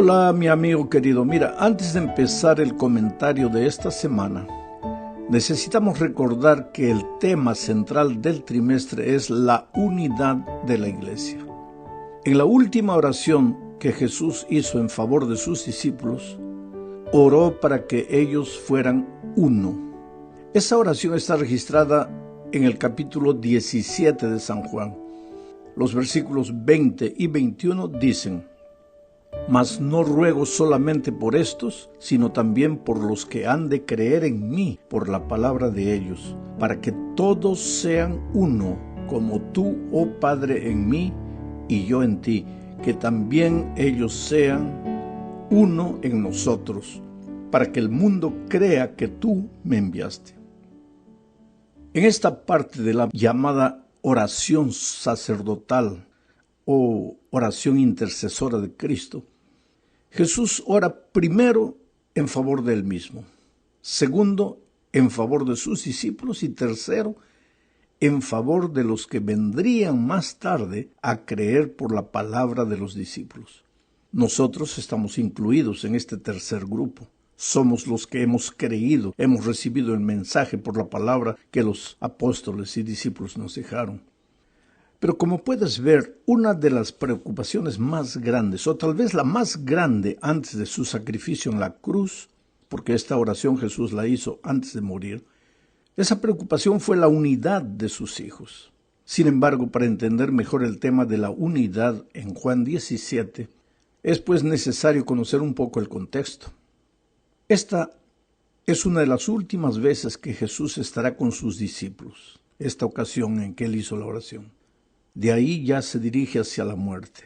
Hola mi amigo querido, mira, antes de empezar el comentario de esta semana, necesitamos recordar que el tema central del trimestre es la unidad de la iglesia. En la última oración que Jesús hizo en favor de sus discípulos, oró para que ellos fueran uno. Esa oración está registrada en el capítulo 17 de San Juan. Los versículos 20 y 21 dicen: Mas no ruego solamente por estos, sino también por los que han de creer en mí por la palabra de ellos, para que todos sean uno, como tú, oh Padre, en mí y yo en ti, que también ellos sean uno en nosotros, para que el mundo crea que tú me enviaste. En esta parte de la llamada oración sacerdotal o oración intercesora de Cristo, Jesús ora primero en favor de él mismo, segundo en favor de sus discípulos y tercero en favor de los que vendrían más tarde a creer por la palabra de los discípulos. Nosotros estamos incluidos en este tercer grupo. Somos los que hemos creído, hemos recibido el mensaje por la palabra que los apóstoles y discípulos nos dejaron. Pero como puedes ver, una de las preocupaciones más grandes, o tal vez la más grande antes de su sacrificio en la cruz, porque esta oración Jesús la hizo antes de morir, esa preocupación fue la unidad de sus hijos. Sin embargo, para entender mejor el tema de la unidad en Juan 17, es pues necesario conocer un poco el contexto. Esta es una de las últimas veces que Jesús estará con sus discípulos, esta ocasión en que él hizo la oración. De ahí ya se dirige hacia la muerte.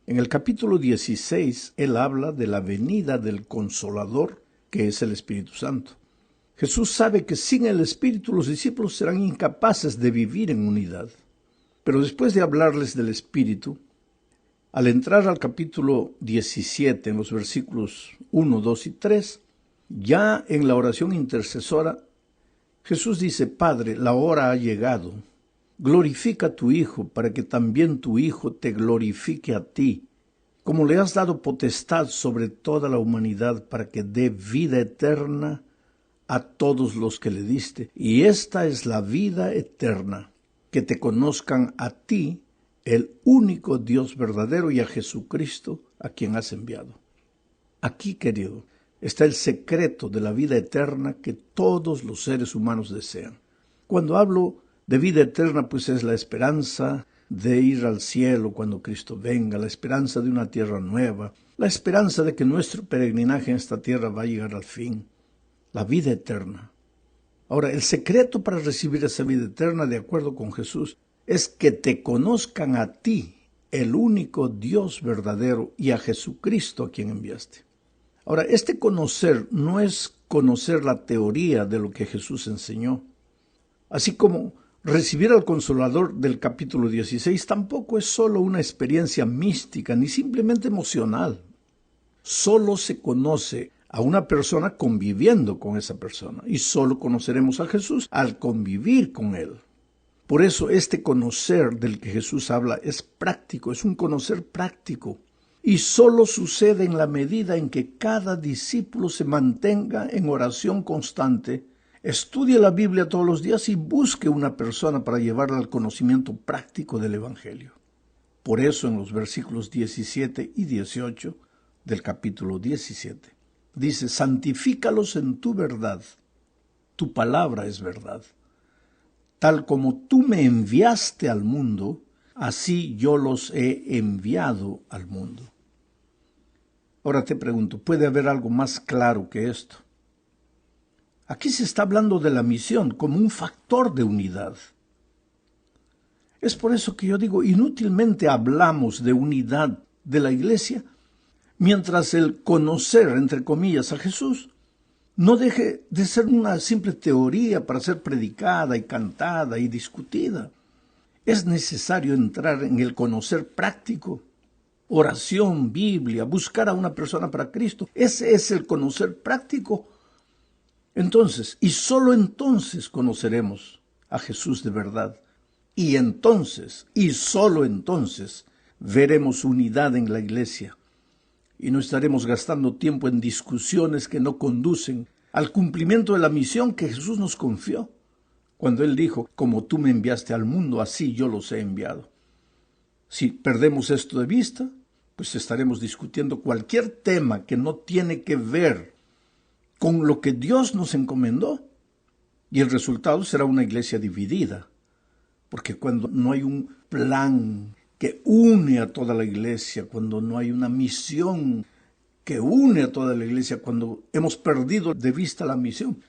En el capítulo 16, él habla de la venida del Consolador, que es el Espíritu Santo. Jesús sabe que sin el Espíritu los discípulos serán incapaces de vivir en unidad. Pero después de hablarles del Espíritu, al entrar al capítulo 17, en los versículos 1, 2 y 3, ya en la oración intercesora, Jesús dice: Padre, la hora ha llegado. Glorifica a tu Hijo, para que también tu Hijo te glorifique a ti, como le has dado potestad sobre toda la humanidad, para que dé vida eterna a todos los que le diste. Y esta es la vida eterna, que te conozcan a ti, el único Dios verdadero, y a Jesucristo, a quien has enviado. Aquí, querido, está el secreto de la vida eterna que todos los seres humanos desean. Cuando hablo de vida eterna, pues es la esperanza de ir al cielo cuando Cristo venga, la esperanza de una tierra nueva, la esperanza de que nuestro peregrinaje en esta tierra va a llegar al fin, la vida eterna. Ahora, el secreto para recibir esa vida eterna, de acuerdo con Jesús, es que te conozcan a ti, el único Dios verdadero, y a Jesucristo a quien enviaste. Ahora, este conocer no es conocer la teoría de lo que Jesús enseñó, así como recibir al Consolador del capítulo 16 tampoco es solo una experiencia mística ni simplemente emocional. Solo se conoce a una persona conviviendo con esa persona, y solo conoceremos a Jesús al convivir con él. Por eso este conocer del que Jesús habla es práctico, es un conocer práctico, y solo sucede en la medida en que cada discípulo se mantenga en oración constante, estudie la Biblia todos los días y busque una persona para llevarla al conocimiento práctico del Evangelio. Por eso en los versículos 17 y 18 del capítulo 17 dice: santifícalos en tu verdad, tu palabra es verdad. Tal como tú me enviaste al mundo, así yo los he enviado al mundo. Ahora te pregunto, ¿puede haber algo más claro que esto? Aquí se está hablando de la misión como un factor de unidad. Es por eso que yo digo, inútilmente hablamos de unidad de la iglesia, mientras el conocer, entre comillas, a Jesús no deje de ser una simple teoría para ser predicada y cantada y discutida. Es necesario entrar en el conocer práctico. Oración, Biblia, buscar a una persona para Cristo. Ese es el conocer práctico. Entonces, y solo entonces conoceremos a Jesús de verdad. Y entonces, y solo entonces, veremos unidad en la iglesia. y no estaremos gastando tiempo en discusiones que no conducen al cumplimiento de la misión que Jesús nos confió, cuando Él dijo, como tú me enviaste al mundo, así yo los he enviado. Si perdemos esto de vista, pues estaremos discutiendo cualquier tema que no tiene que ver con lo que Dios nos encomendó, y el resultado será una iglesia dividida, porque cuando no hay un plan que une a toda la iglesia, cuando no hay una misión que une a toda la iglesia, cuando hemos perdido de vista la misión,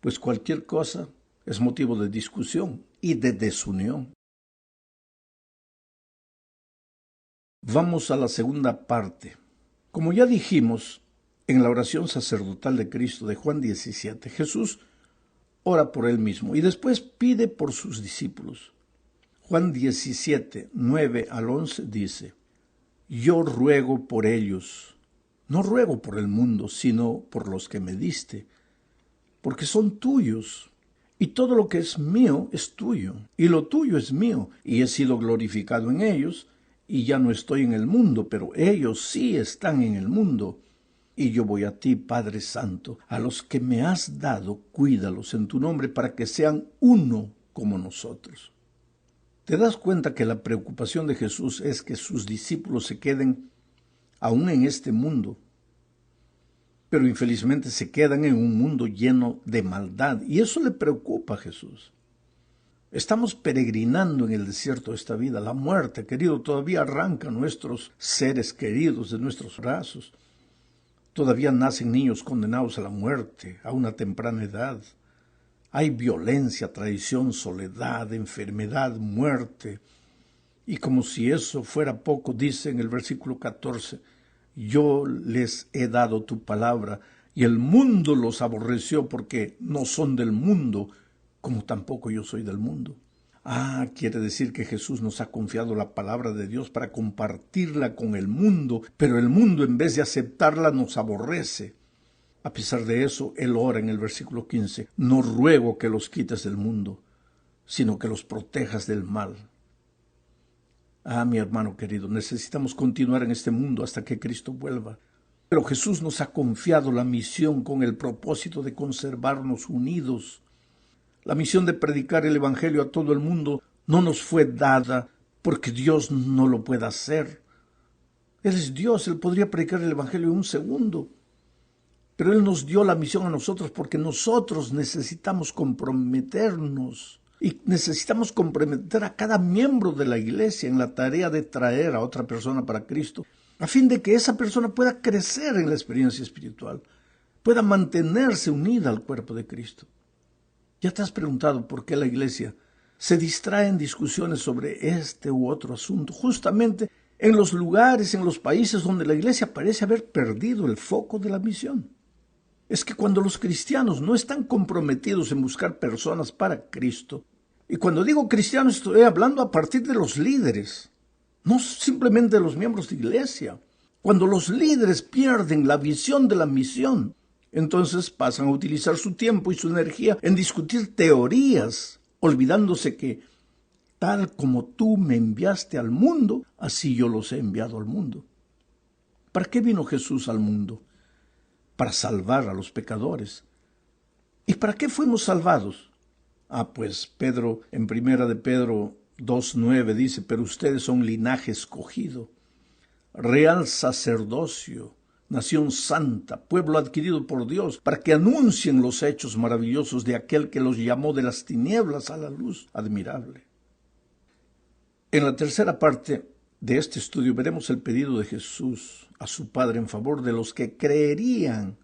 pues cualquier cosa es motivo de discusión y de desunión. Vamos a la segunda parte. Como ya dijimos, en la oración sacerdotal de Cristo de Juan 17, Jesús ora por Él mismo y después pide por sus discípulos. Juan 17, 9 al 11 dice, yo ruego por ellos, no ruego por el mundo, sino por los que me diste, porque son tuyos, y todo lo que es mío es tuyo, y lo tuyo es mío, y he sido glorificado en ellos, y ya no estoy en el mundo, pero ellos sí están en el mundo. Y yo voy a ti, Padre Santo, a los que me has dado, cuídalos en tu nombre para que sean uno como nosotros. ¿Te das cuenta que la preocupación de Jesús es que sus discípulos se queden aún en este mundo? Pero infelizmente se quedan en un mundo lleno de maldad, y eso le preocupa a Jesús. Estamos peregrinando en el desierto de esta vida. La muerte, querido, todavía arranca a nuestros seres queridos de nuestros brazos. Todavía nacen niños condenados a la muerte a una temprana edad. Hay violencia, traición, soledad, enfermedad, muerte. Y como si eso fuera poco, dice en el versículo 14, yo les he dado tu palabra, y el mundo los aborreció porque no son del mundo, como tampoco yo soy del mundo. Quiere decir que Jesús nos ha confiado la palabra de Dios para compartirla con el mundo, pero el mundo en vez de aceptarla nos aborrece. A pesar de eso, Él ora en el versículo 15, no ruego que los quites del mundo, sino que los protejas del mal. Mi hermano querido, necesitamos continuar en este mundo hasta que Cristo vuelva. Pero Jesús nos ha confiado la misión con el propósito de conservarnos unidos. La misión de predicar el Evangelio a todo el mundo no nos fue dada porque Dios no lo pueda hacer. Él es Dios, Él podría predicar el Evangelio en un segundo. Pero Él nos dio la misión a nosotros porque nosotros necesitamos comprometernos y necesitamos comprometer a cada miembro de la iglesia en la tarea de traer a otra persona para Cristo, a fin de que esa persona pueda crecer en la experiencia espiritual, pueda mantenerse unida al cuerpo de Cristo. ¿Ya te has preguntado por qué la iglesia se distrae en discusiones sobre este u otro asunto, justamente en los lugares, en los países donde la iglesia parece haber perdido el foco de la misión? Es que cuando los cristianos no están comprometidos en buscar personas para Cristo, y cuando digo cristianos estoy hablando a partir de los líderes, no simplemente de los miembros de iglesia. Cuando los líderes pierden la visión de la misión, entonces pasan a utilizar su tiempo y su energía en discutir teorías, olvidándose que tal como tú me enviaste al mundo, así yo los he enviado al mundo. ¿Para qué vino Jesús al mundo? Para salvar a los pecadores. ¿Y para qué fuimos salvados? Pues Pedro, en primera de Pedro 2:9 dice, pero ustedes son linaje escogido, real sacerdocio, nación santa, pueblo adquirido por Dios, para que anuncien los hechos maravillosos de aquel que los llamó de las tinieblas a la luz admirable. En la tercera parte de este estudio veremos el pedido de Jesús a su Padre en favor de los que creerían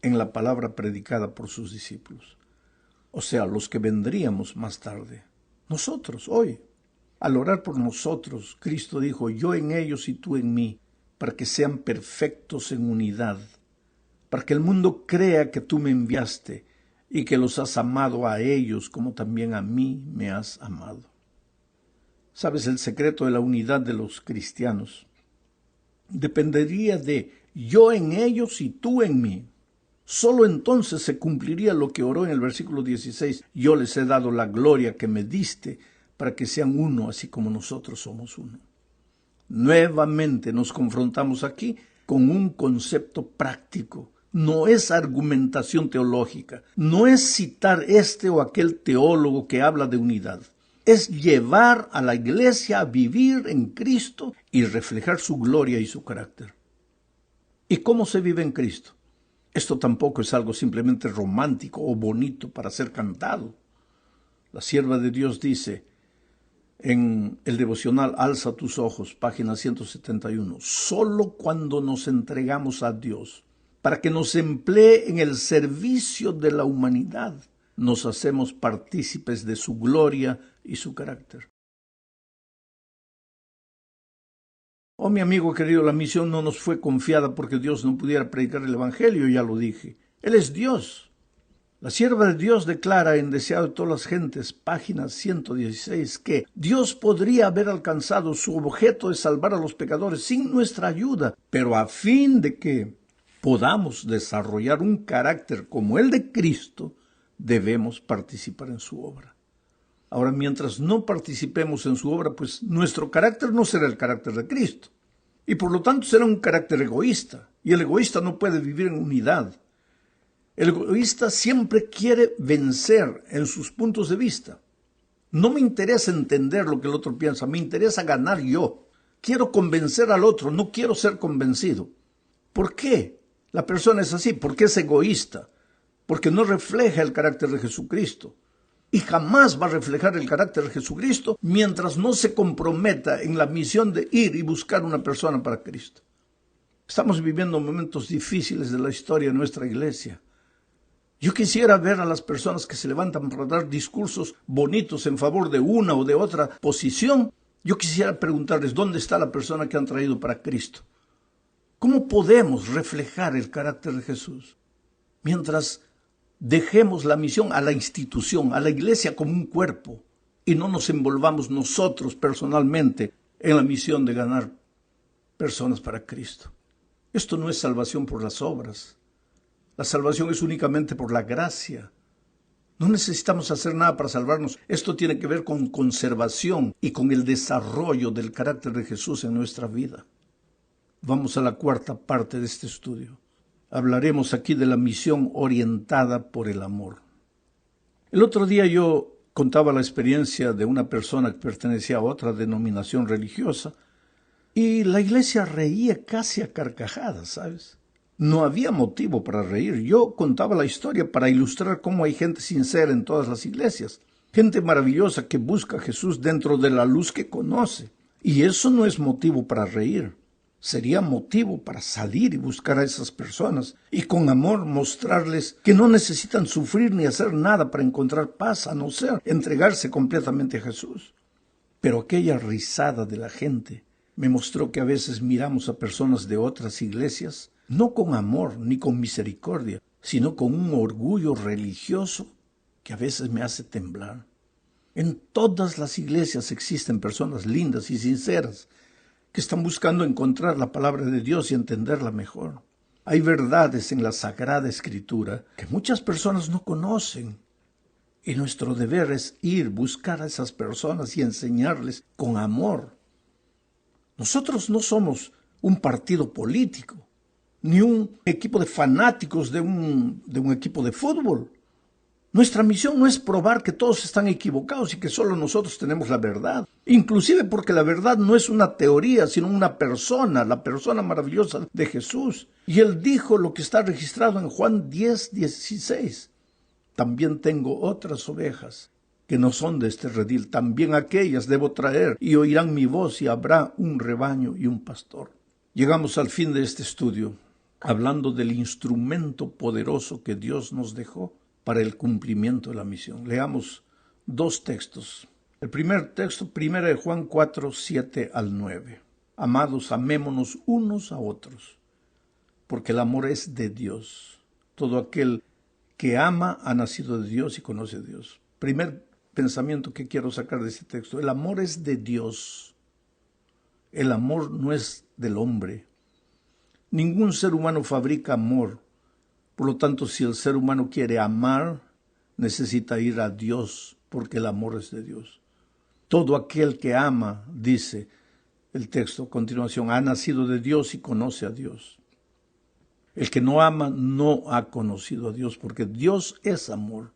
en la palabra predicada por sus discípulos, o sea, los que vendríamos más tarde. Nosotros, hoy, al orar por nosotros, Cristo dijo, yo en ellos y tú en mí, para que sean perfectos en unidad, para que el mundo crea que tú me enviaste y que los has amado a ellos como también a mí me has amado. ¿Sabes? El secreto de la unidad de los cristianos dependería de yo en ellos y tú en mí. Solo entonces se cumpliría lo que oró en el versículo 16. Yo les he dado la gloria que me diste para que sean uno, así como nosotros somos uno. Nuevamente nos confrontamos aquí con un concepto práctico. No es argumentación teológica, no es citar este o aquel teólogo que habla de unidad. Es llevar a la iglesia a vivir en Cristo y reflejar su gloria y su carácter. ¿Y cómo se vive en Cristo? Esto tampoco es algo simplemente romántico o bonito para ser cantado. La sierva de Dios dice en el devocional Alza tus ojos, página 171, solo cuando nos entregamos a Dios para que nos emplee en el servicio de la humanidad, nos hacemos partícipes de su gloria y su carácter. Oh, mi amigo querido, la misión no nos fue confiada porque Dios no pudiera predicar el Evangelio, ya lo dije. Él es Dios. La sierva de Dios declara en Deseado de todas las gentes, página 116, que Dios podría haber alcanzado su objeto de salvar a los pecadores sin nuestra ayuda, pero a fin de que podamos desarrollar un carácter como el de Cristo, debemos participar en su obra. Ahora, mientras no participemos en su obra, pues nuestro carácter no será el carácter de Cristo. Y por lo tanto será un carácter egoísta. Y el egoísta no puede vivir en unidad. El egoísta siempre quiere vencer en sus puntos de vista. No me interesa entender lo que el otro piensa, me interesa ganar yo. Quiero convencer al otro, no quiero ser convencido. ¿Por qué la persona es así? Porque es egoísta. Porque no refleja el carácter de Jesucristo. Y jamás va a reflejar el carácter de Jesucristo mientras no se comprometa en la misión de ir y buscar una persona para Cristo. Estamos viviendo momentos difíciles de la historia de nuestra iglesia. Yo quisiera ver a las personas que se levantan para dar discursos bonitos en favor de una o de otra posición. Yo quisiera preguntarles, ¿dónde está la persona que han traído para Cristo? ¿Cómo podemos reflejar el carácter de Jesús mientras dejemos la misión a la institución, a la iglesia como un cuerpo, y no nos envolvamos nosotros personalmente en la misión de ganar personas para Cristo? Esto no es salvación por las obras. La salvación es únicamente por la gracia. No necesitamos hacer nada para salvarnos. Esto tiene que ver con conservación y con el desarrollo del carácter de Jesús en nuestra vida. Vamos a la cuarta parte de este estudio. Hablaremos aquí de la misión orientada por el amor. El otro día yo contaba la experiencia de una persona que pertenecía a otra denominación religiosa y la iglesia reía casi a carcajadas, ¿sabes? No había motivo para reír. Yo contaba la historia para ilustrar cómo hay gente sincera en todas las iglesias, gente maravillosa que busca a Jesús dentro de la luz que conoce. Y eso no es motivo para reír. Sería motivo para salir y buscar a esas personas y con amor mostrarles que no necesitan sufrir ni hacer nada para encontrar paz, a no ser entregarse completamente a Jesús. Pero aquella risada de la gente me mostró que a veces miramos a personas de otras iglesias no con amor ni con misericordia, sino con un orgullo religioso que a veces me hace temblar. En todas las iglesias existen personas lindas y sinceras que están buscando encontrar la palabra de Dios y entenderla mejor. Hay verdades en la Sagrada Escritura que muchas personas no conocen. Y nuestro deber es ir, buscar a esas personas y enseñarles con amor. Nosotros no somos un partido político, ni un equipo de fanáticos de un equipo de fútbol. Nuestra misión no es probar que todos están equivocados y que solo nosotros tenemos la verdad. Inclusive porque la verdad no es una teoría, sino una persona, la persona maravillosa de Jesús. Y Él dijo lo que está registrado en Juan 10:16. También tengo otras ovejas que no son de este redil. También aquellas debo traer y oirán mi voz y habrá un rebaño y un pastor. Llegamos al fin de este estudio, hablando del instrumento poderoso que Dios nos dejó para el cumplimiento de la misión. Leamos dos textos. El primer texto, 1 Juan 4, 7 al 9. Amados, amémonos unos a otros, porque el amor es de Dios. Todo aquel que ama ha nacido de Dios y conoce a Dios. Primer pensamiento que quiero sacar de este texto. El amor es de Dios. El amor no es del hombre. Ningún ser humano fabrica amor. Por lo tanto, si el ser humano quiere amar, necesita ir a Dios, porque el amor es de Dios. Todo aquel que ama, dice el texto a continuación, ha nacido de Dios y conoce a Dios. El que no ama no ha conocido a Dios, porque Dios es amor.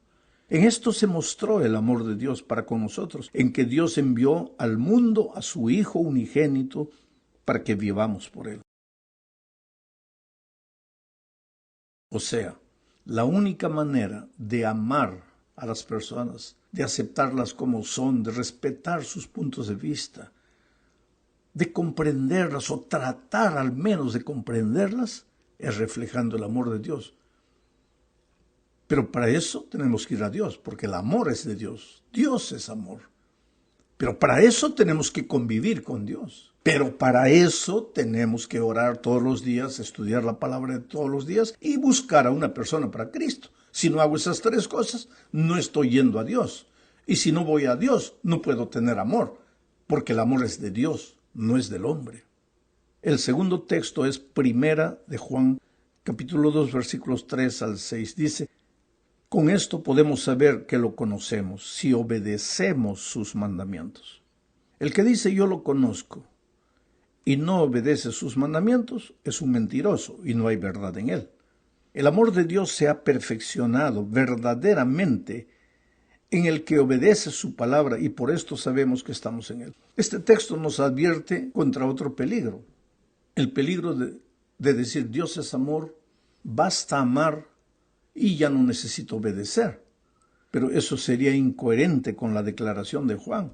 En esto se mostró el amor de Dios para con nosotros, en que Dios envió al mundo a su Hijo unigénito para que vivamos por Él. O sea, la única manera de amar a las personas, de aceptarlas como son, de respetar sus puntos de vista, de comprenderlas o tratar al menos de comprenderlas, es reflejando el amor de Dios. Pero para eso tenemos que ir a Dios, porque el amor es de Dios. Dios es amor. Pero para eso tenemos que convivir con Dios. Pero para eso tenemos que orar todos los días, estudiar la palabra de todos los días y buscar a una persona para Cristo. Si no hago esas tres cosas, no estoy yendo a Dios. Y si no voy a Dios, no puedo tener amor, porque el amor es de Dios, no es del hombre. El segundo texto es Primera de Juan, capítulo 2, versículos 3 al 6. Dice: con esto podemos saber que lo conocemos, si obedecemos sus mandamientos. El que dice yo lo conozco y no obedece sus mandamientos es un mentiroso y no hay verdad en él. El amor de Dios se ha perfeccionado verdaderamente en el que obedece su palabra y por esto sabemos que estamos en él. Este texto nos advierte contra otro peligro. El peligro de decir Dios es amor, basta amar y ya no necesito obedecer. Pero eso sería incoherente con la declaración de Juan,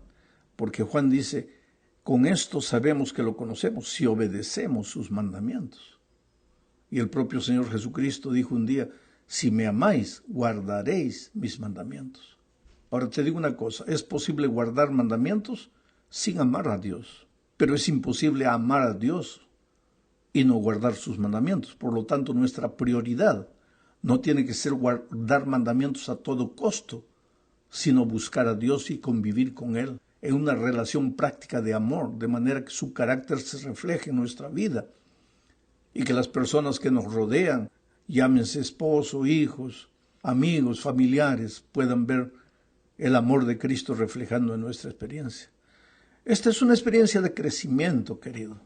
porque Juan dice, con esto sabemos que lo conocemos, si obedecemos sus mandamientos. Y el propio Señor Jesucristo dijo un día, si me amáis, guardaréis mis mandamientos. Ahora te digo una cosa, es posible guardar mandamientos sin amar a Dios, pero es imposible amar a Dios y no guardar sus mandamientos. Por lo tanto, nuestra prioridad no tiene que ser guardar mandamientos a todo costo, sino buscar a Dios y convivir con Él en una relación práctica de amor, de manera que su carácter se refleje en nuestra vida y que las personas que nos rodean, llámense esposo, hijos, amigos, familiares, puedan ver el amor de Cristo reflejando en nuestra experiencia. Esta es una experiencia de crecimiento, querido.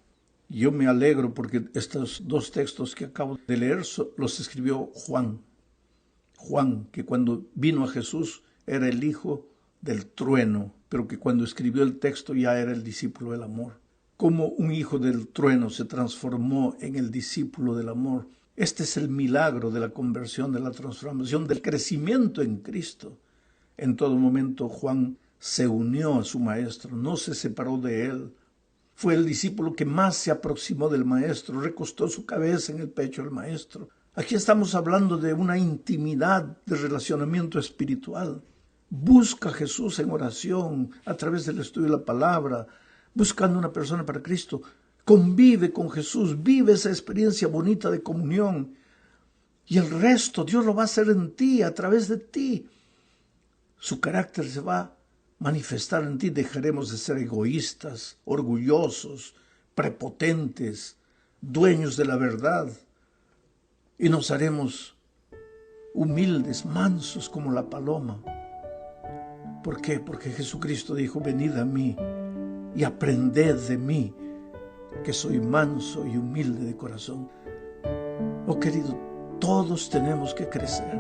Yo me alegro porque estos dos textos que acabo de leer los escribió Juan. Juan, que cuando vino a Jesús era el hijo del trueno, pero que cuando escribió el texto ya era el discípulo del amor. Cómo un hijo del trueno se transformó en el discípulo del amor. Este es el milagro de la conversión, de la transformación, del crecimiento en Cristo. En todo momento Juan se unió a su maestro, no se separó de él. Fue el discípulo que más se aproximó del maestro, recostó su cabeza en el pecho del maestro. Aquí estamos hablando de una intimidad de relacionamiento espiritual. Busca a Jesús en oración, a través del estudio de la palabra, buscando una persona para Cristo. Convive con Jesús, vive esa experiencia bonita de comunión. Y el resto Dios lo va a hacer en ti, a través de ti. Su carácter se va a manifestar en ti. Dejaremos de ser egoístas, orgullosos, prepotentes, dueños de la verdad. Y nos haremos humildes, mansos como la paloma. ¿Por qué? Porque Jesucristo dijo, venid a mí y aprended de mí, que soy manso y humilde de corazón. Oh querido, todos tenemos que crecer.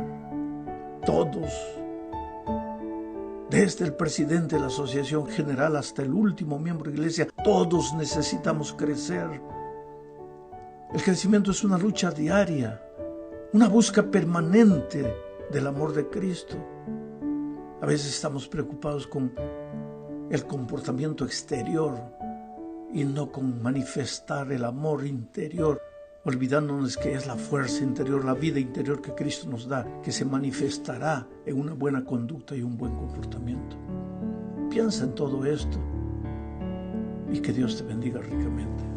Todos. Desde el presidente de la Asociación General hasta el último miembro de la iglesia, todos necesitamos crecer. El crecimiento es una lucha diaria, una búsqueda permanente del amor de Cristo. A veces estamos preocupados con el comportamiento exterior y no con manifestar el amor interior, olvidándonos que es la fuerza interior, la vida interior que Cristo nos da, que se manifestará en una buena conducta y un buen comportamiento. Piensa en todo esto y que Dios te bendiga ricamente.